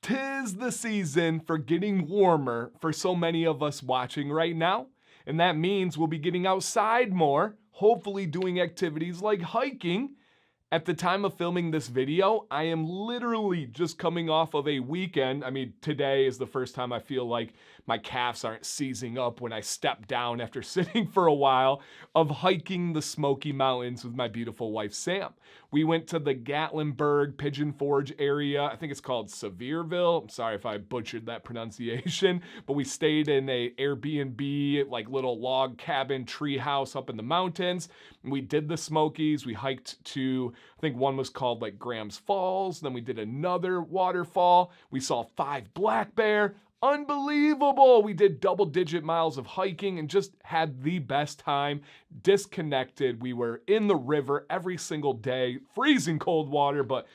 'Tis the season for getting warmer for so many of us watching right now. And that means we'll be getting outside more, hopefully doing activities like hiking. At the time of filming this video, I am literally just coming off of a weekend. I mean, today is the first time I feel like my calves aren't seizing up when I step down after sitting for a while, of hiking the Smoky Mountains with my beautiful wife, Sam. We went to the Gatlinburg Pigeon Forge area. I think it's called Sevierville. I'm sorry if I butchered that pronunciation, but we stayed in a Airbnb, like little log cabin tree house up in the mountains. We did the Smokies. We hiked to, I think one was called like Graham's Falls. Then we did another waterfall. We saw 5 black bear. Unbelievable. We did double-digit miles of hiking and just had the best time. Disconnected. We were in the river every single day, freezing cold water, but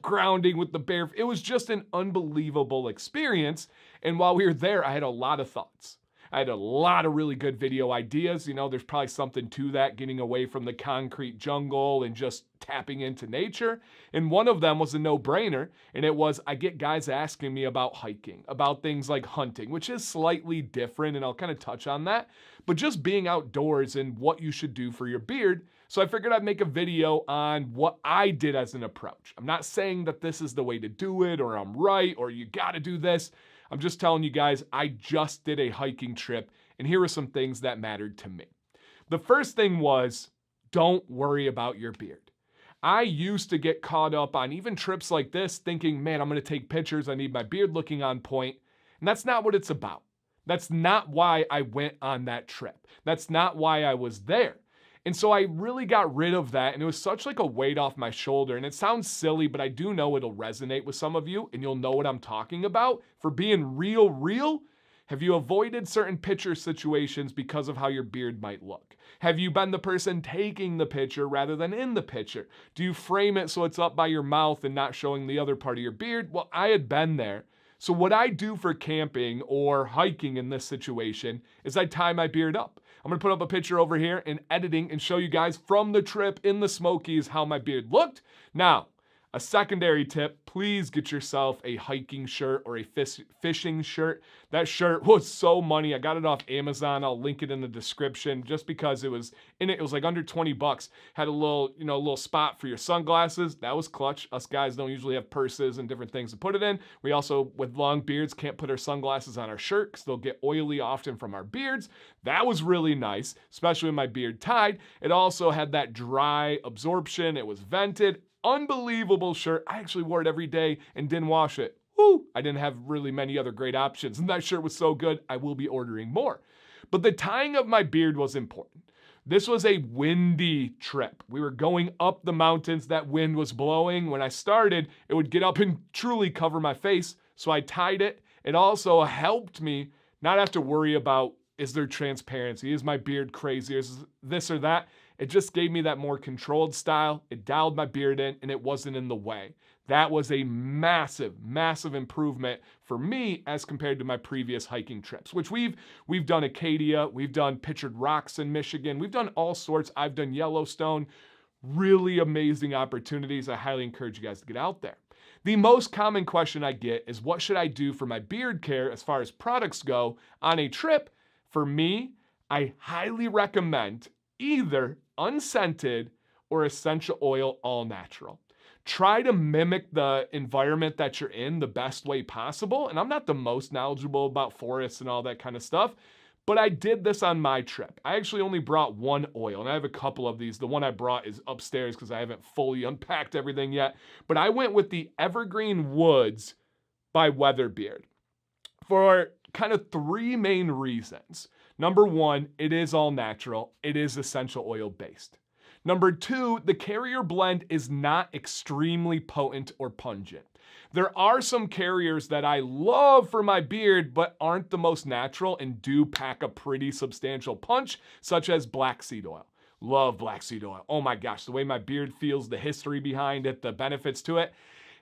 grounding with the bear. It was just an unbelievable experience. And while we were there, I had a lot of thoughts. I had a lot of really good video ideas. You know, there's probably something to that, getting away from the concrete jungle and just tapping into nature. And one of them was a no-brainer, and it was, I get guys asking me about hiking, about things like hunting, which is slightly different, and I'll kind of touch on that, but just being outdoors and what you should do for your beard. So I figured I'd make a video on what I did as an approach. I'm not saying that this is the way to do it, or I'm right, or you got to do this. I'm just telling you guys, I just did a hiking trip, and here are some things that mattered to me. The first thing was, don't worry about your beard. I used to get caught up on even trips like this thinking, man, I'm going to take pictures. I need my beard looking on point. And that's not what it's about. That's not why I went on that trip. That's not why I was there. And so I really got rid of that, and it was such like a weight off my shoulder. And it sounds silly, but I do know it'll resonate with some of you, and you'll know what I'm talking about. For being real, have you avoided certain picture situations because of how your beard might look? Have you been the person taking the picture rather than in the picture? Do you frame it so it's up by your mouth and not showing the other part of your beard? Well, I had been there. So what I do for camping or hiking in this situation is I tie my beard up. I'm going to put up a picture over here in editing and show you guys from the trip in the Smokies how my beard looked. Now, a secondary tip, please get yourself a hiking shirt or a fishing shirt. That shirt was so money. I got it off Amazon. I'll link it in the description just because it was in it. It was like under 20 bucks. Had a little spot for your sunglasses. That was clutch. Us guys don't usually have purses and different things to put it in. We also, with long beards, can't put our sunglasses on our shirt because they'll get oily often from our beards. That was really nice, especially with my beard tied. It also had that dry absorption. It was vented. Unbelievable shirt. I actually wore it every day and didn't wash it. Woo! I didn't have really many other great options, and that shirt was so good, I will be ordering more. But the tying of my beard was important. This was a windy trip. We were going up the mountains. That wind was blowing. When I started, it would get up and truly cover my face, so I tied it. It also helped me not have to worry about, is there transparency? Is my beard crazy? Is this or that? It just gave me that more controlled style. It dialed my beard in, and it wasn't in the way. That was a massive, massive improvement for me as compared to my previous hiking trips, which we've done Acadia, we've done Pictured Rocks in Michigan, we've done all sorts. I've done Yellowstone. Really amazing opportunities. I highly encourage you guys to get out there. The most common question I get is, what should I do for my beard care as far as products go on a trip? For me, I highly recommend either unscented or essential oil all natural. Try to mimic the environment that you're in the best way possible. And I'm not the most knowledgeable about forests and all that kind of stuff, but I did this on my trip. I actually only brought one oil, and I have a couple of these. The one I brought is upstairs because I haven't fully unpacked everything yet. But I went with the Evergreen Woods by Weatherbeard for kind of 3 main reasons. Number 1, it is all natural. It is essential oil based. Number 2, the carrier blend is not extremely potent or pungent. There are some carriers that I love for my beard, but aren't the most natural and do pack a pretty substantial punch, such as black seed oil. Love black seed oil. Oh my gosh, the way my beard feels, the history behind it, the benefits to it.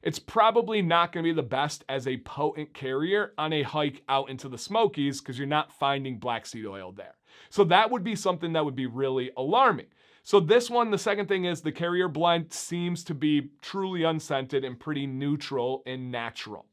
It's probably not going to be the best as a potent carrier on a hike out into the Smokies because you're not finding black seed oil there. So that would be something that would be really alarming. So this one, the second thing is the carrier blend seems to be truly unscented and pretty neutral and natural.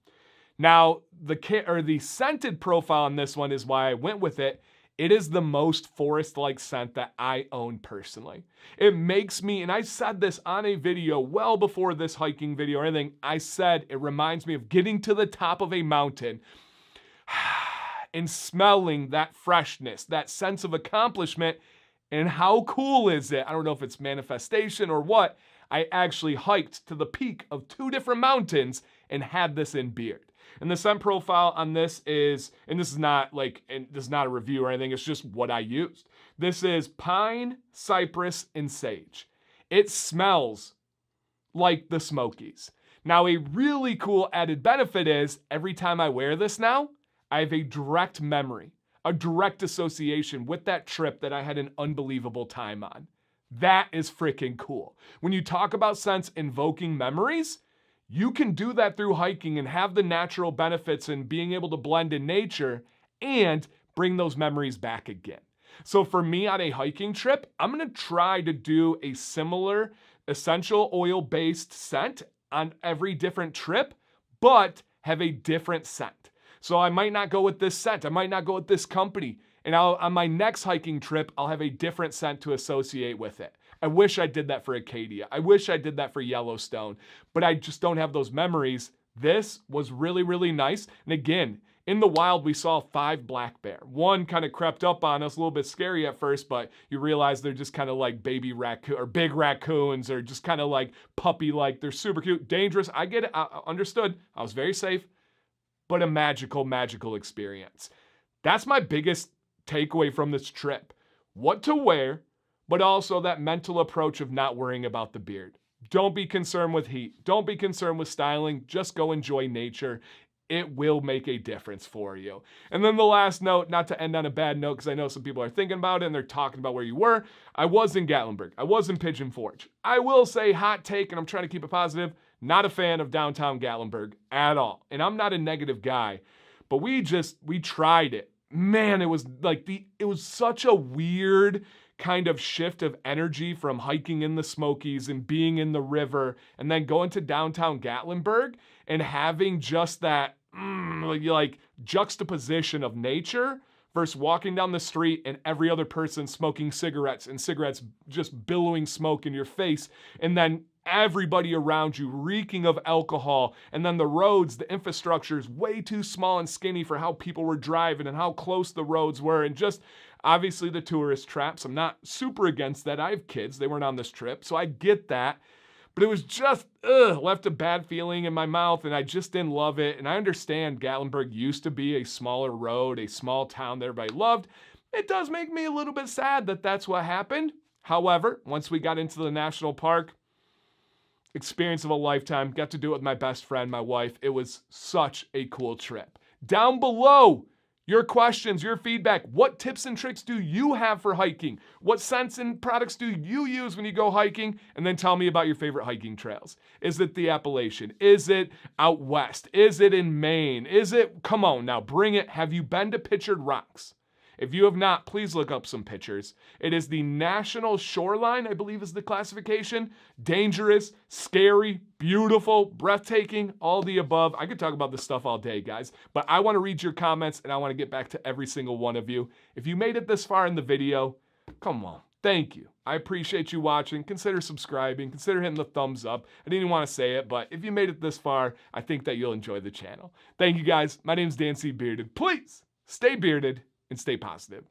Now, the scented profile on this one is why I went with it. It is the most forest-like scent that I own personally. It makes me, and I said this on a video well before this hiking video or anything, I said it reminds me of getting to the top of a mountain and smelling that freshness, that sense of accomplishment. And how cool is it? I don't know if it's manifestation or what. I actually hiked to the peak of 2 different mountains and had this in beard. And the scent profile on this is, and this is not a review or anything, it's just what I used. This is pine, cypress, and sage. It smells like the Smokies. Now, a really cool added benefit is every time I wear this now, I have a direct memory, a direct association with that trip that I had an unbelievable time on. That is freaking cool. When you talk about scents invoking memories, you can do that through hiking and have the natural benefits and being able to blend in nature and bring those memories back again. So for me on a hiking trip, I'm gonna try to do a similar essential oil-based scent on every different trip, but have a different scent. So I might not go with this scent, I might not go with this company, and on my next hiking trip, I'll have a different scent to associate with it. I wish I did that for Acadia. I wish I did that for Yellowstone, but I just don't have those memories. This was really, really nice. And again, in the wild, we saw 5 black bear. One kind of crept up on us, a little bit scary at first, but you realize they're just kind of like baby raccoon or big raccoons, or just kind of like puppy-like. They're super cute, dangerous. I get it, I understood. I was very safe, but a magical, magical experience. That's my biggest takeaway from this trip. What to wear, but also that mental approach of not worrying about the beard. Don't be concerned with heat. Don't be concerned with styling. Just go enjoy nature. It will make a difference for you. And then the last note, not to end on a bad note, because I know some people are thinking about it and they're talking about where you were. I was in Gatlinburg. I was in Pigeon Forge. I will say, hot take, and I'm trying to keep it positive, not a fan of downtown Gatlinburg at all. And I'm not a negative guy, but we tried it. Man, it was such a weird kind of shift of energy from hiking in the Smokies and being in the river and then going to downtown Gatlinburg and having just that juxtaposition of nature versus walking down the street and every other person smoking cigarettes and cigarettes just billowing smoke in your face, and then everybody around you reeking of alcohol, and then the roads, the infrastructure is way too small and skinny for how people were driving and how close the roads were, and just obviously the tourist traps. I'm not super against that. I have kids. They weren't on this trip, so I get that. But it was just, left a bad feeling in my mouth, and I just didn't love it. And I understand Gatlinburg used to be a smaller road, a small town that everybody loved. It does make me a little bit sad that that's what happened. However, once we got into the national park, experience of a lifetime, got to do it with my best friend, my wife. It was such a cool trip. Down below, your questions, your feedback. What tips and tricks do you have for hiking? What scents and products do you use when you go hiking? And then tell me about your favorite hiking trails. Is it the Appalachian? Is it out west? Is it in Maine? Is it, come on now, bring it. Have you been to Pictured Rocks? If you have not, please look up some pictures. It is the National Shoreline, I believe is the classification. Dangerous, scary, beautiful, breathtaking, all the above. I could talk about this stuff all day, guys, but I want to read your comments and I want to get back to every single one of you. If you made it this far in the video, come on, thank you. I appreciate you watching. Consider subscribing, consider hitting the thumbs up. I didn't even want to say it, but if you made it this far, I think that you'll enjoy the channel. Thank you, guys. My name's Dan C. Bearded. Please stay bearded and stay positive.